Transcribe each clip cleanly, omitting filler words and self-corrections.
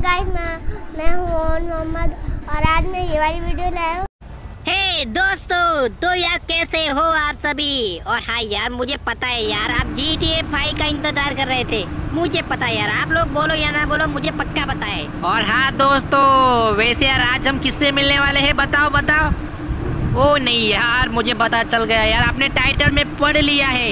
Guys, मैं हूँ own Mohammad और आज मैं ये वाली वीडियो लाया हूँ। हे दोस्तों, तो यार कैसे हो आप सभी। और हाँ यार, मुझे पता है यार आप GTA 5 का इंतजार कर रहे थे। मुझे पता है यार, आप लोग बोलो या ना बोलो, मुझे पक्का पता है। और हाँ दोस्तों, वैसे यार आज हम किससे मिलने वाले हैं, बताओ बताओ। ओ नहीं यार, मुझे पता चल गया यार, आपने टाइटल में पढ़ लिया है।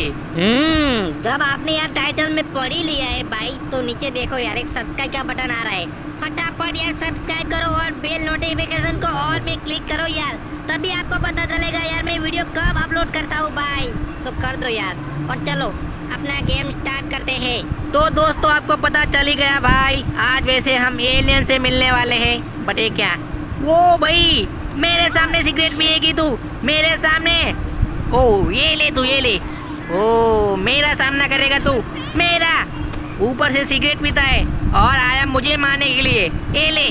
जब आपने यार टाइटल में पढ़ ही लिया है भाई, तो नीचे देखो यार एक सब्सक्राइब का बटन आ रहा है। फटाफट यार सब्सक्राइब करो और बेल नोटिफिकेशन को ऑल पे क्लिक करो यार, तभी आपको पता चलेगा यार मैं वीडियो कब अपलोड करता हूँ भाई। तो कर दो यार, और चलो अपना गेम स्टार्ट करते हैं। तो दोस्तों आपको पता चल ही गया भाई, आज वैसे हम एलियन से मिलने वाले हैं। बट ये क्या, वो भाई मेरे सामने सिगरेट पिएगी तू, मेरे सामने। ओ ये ले तू, ये ले। ओ मेरा सामना करेगा तू, मेरा। ऊपर से सिगरेट पीता है और आया मुझे मारने के लिए। ये ले।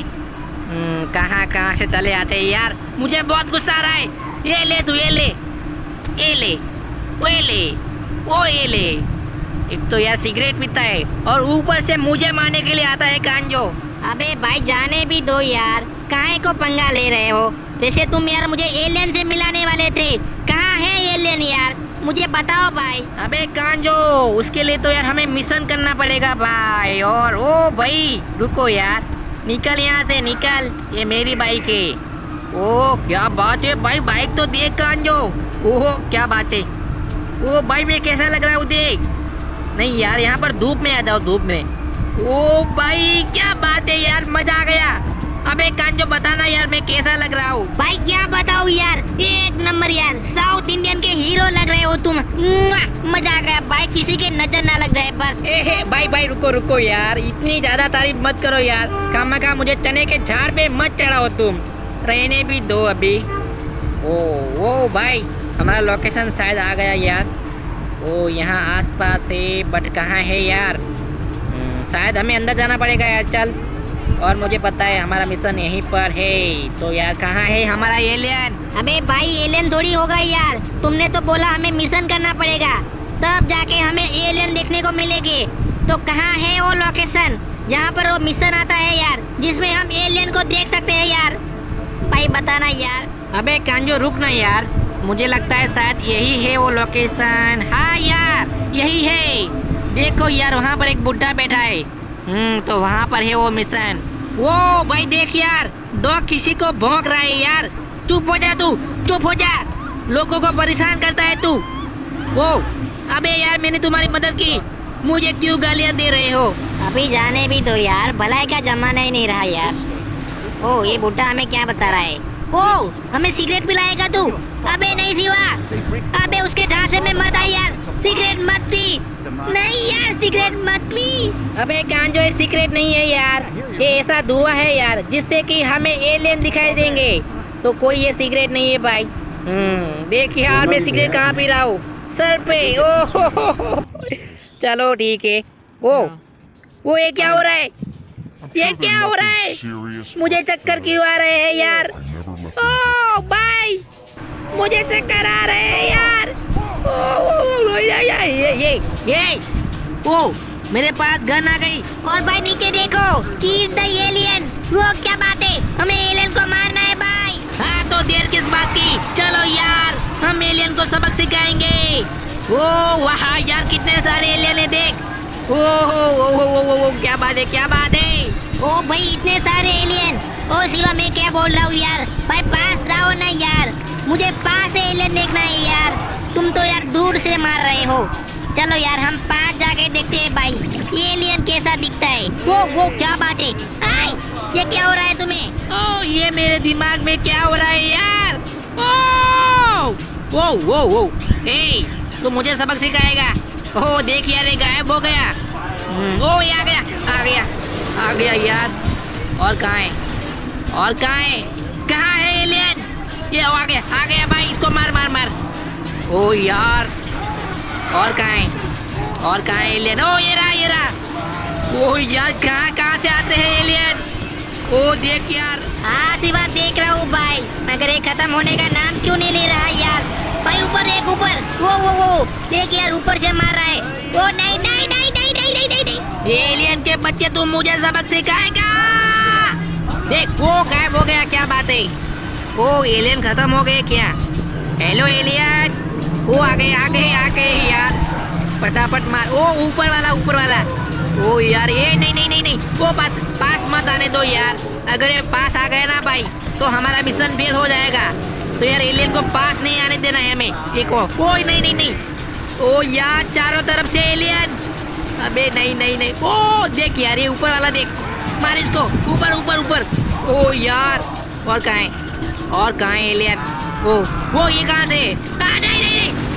कहाँ से चले आते हैं यार, मुझे बहुत गुस्सा आ रहा है। ये ले तू, ये ले, ये ले, वो ले, वो ये ले। एक तो यार सिगरेट पीता है और ऊपर से मुझे मारने के लिए आता है कांजो। अबे भाई जाने भी दो यार, काहे को पंगा ले रहे हो। वैसे तुम यार मुझे एलियन से मिलाने वाले थे, कहाँ है एलियन यार, मुझे बताओ भाई। अबे कांजो, उसके लिए तो यार हमें मिशन करना पड़ेगा भाई। और ओ भाई रुको यार, निकल यहाँ से निकल, ये मेरी बाइक है। ओ क्या बात है भाई, बाइक तो देख कांजो। ओहो क्या बात है। ओ भाई मैं कैसा लग रहा हूँ देख। नहीं यार, यहाँ पर धूप में आ जाओ, धूप में। ओ भाई क्या बात है यार, मजा आ गया। अबे कांजो बताना यार मैं कैसा लग रहा हूँ। भाई क्या बताऊँ यार, एक नंबर यार, साउथ इंडियन के हीरो लग रहे हो तुम। मजा आ गया भाई, किसी के नजर ना लग जाए बस। भाई रुको रुको यार, इतनी ज्यादा तारीफ मत करो यार, खामखा मुझे चने के झाड़ पे मत चढ़ाओ तुम, रहने भी दो अभी। ओ भाई हमारा लोकेशन शायद आ गया यार। ओ यहाँ आसपास है, बट कहाँ है यार। शायद हमें अंदर जाना पड़ेगा यार, चल। और मुझे पता है हमारा मिशन यहीं पर है। तो यार कहाँ है हमारा एलियन। अबे भाई एलियन थोड़ी होगा यार, तुमने तो बोला हमें मिशन करना पड़ेगा, तब जाके हमें एलियन देखने को मिलेगी। तो कहाँ है वो लोकेशन जहाँ पर वो मिशन आता है यार, जिसमें हम एलियन को देख सकते हैं यार, भाई बताना यार। अबे कांजो रुक ना यार, मुझे लगता है शायद यही है वो लोकेशन। हाँ यार यही है, देखो यार वहाँ पर एक बुड्ढा बैठा है। तो वहाँ पर है वो मिशन। वो भाई देख यार, डॉग किसी को भौंक रहा है यार। चुप हो जा तू, चुप हो जा, लोगों को परेशान करता है तू। वो अबे यार मैंने तुम्हारी मदद की, मुझे क्यों गालियाँ दे रहे हो। अभी जाने भी दो यार, भलाई का जमाना ही नहीं रहा यार। ओ ये बुड्ढा हमें क्या बता रहा है। ओ हमें सिगरेट पिलाएगा तू। अबे नहीं शिवा, अबे उसके झांसे में मत आई यार, सिगरेट मत पी। नहीं यार सिगरेट मत पी। अबे कांजो ये सिगरेट नहीं है यार, ये ऐसा धुआं है यार जिससे कि हमें एलियन दिखाई देंगे। तो कोई ये सिगरेट नहीं है भाई। देख यार मैं सिगरेट कहाँ पी रहा हूँ, सर पे। ओ चलो ठीक है। वो ये क्या हो रहा है, ये क्या हो रहा है, मुझे चक्कर क्यों आ रहे हैं यार। ओ भाई मुझे चक्कर आ रहे हैं यार। ये ओ मेरे पास गन आ गई। और भाई नीचे देखो, किस द एलियन। वो क्या बात है, हमें एलियन को मारना है भाई। हाँ तो देर किस बात की, चलो यार हम एलियन को सबक सिखाएंगे। ओ वाह यार कितने सारे एलियन है देख। ओ क्या बात है, क्या बात है। ओ भाई इतने सारे एलियन। ओ शिवा मैं क्या बोल रहा हूँ यार, भाई पास जाओ ना यार, मुझे पास से एलियन देखना है यार, तुम तो यार दूर से मार रहे हो। चलो यार हम पास जाके देखते हैं भाई एलियन कैसा दिखता है। वो क्या बात है, आए ये क्या हो रहा है तुम्हें। ओ ये मेरे दिमाग में क्या हो रहा है यार। वो ए तू मुझे सबक सिखाएगा। ओ देख यार ये गायब हो गया। ओ ये आ गया यार। और कहाँ है, और कहाँ है, कहाँ है एलियन। ये आ गया भाई, इसको मार। ओ यार और कहाँ है एलियन। ओ ये रहा। ओ यार कहाँ से आते हैं एलियन। ओ देख यार। हाँ शिवा देख रहा हूँ भाई, मगर ये खत्म होने का नाम क्यों नहीं ले रहा यार। भाई ऊपर एक ऊपर, वो देख यार ऊपर से मार रहा है। ओ नहीं। एलियन के बच्चे तुम मुझे सबक सिखाएगा। देख वो गायब हो गया, क्या बात है। ओ एलियन खत्म हो गए क्या? हेलो एलियन, वो आ गए यार, फटाफट मार। ओ ऊपर वाला। ओ यार ये नहीं, वो पास मत आने दो यार। अगर ये पास आ गए ना भाई तो हमारा मिशन फेल हो जाएगा। तो यार एलियन को पास नहीं आने देना है हमें। देखो कोई नहीं। ओ यार चारों तरफ से एलियन। अबे नहीं। ओ देख यार, ये ऊपर वाला देख, मार इसको। ऊपर। ओ यार और कहाँ है एलियन? ओ वो ये कहाँ से? नहीं।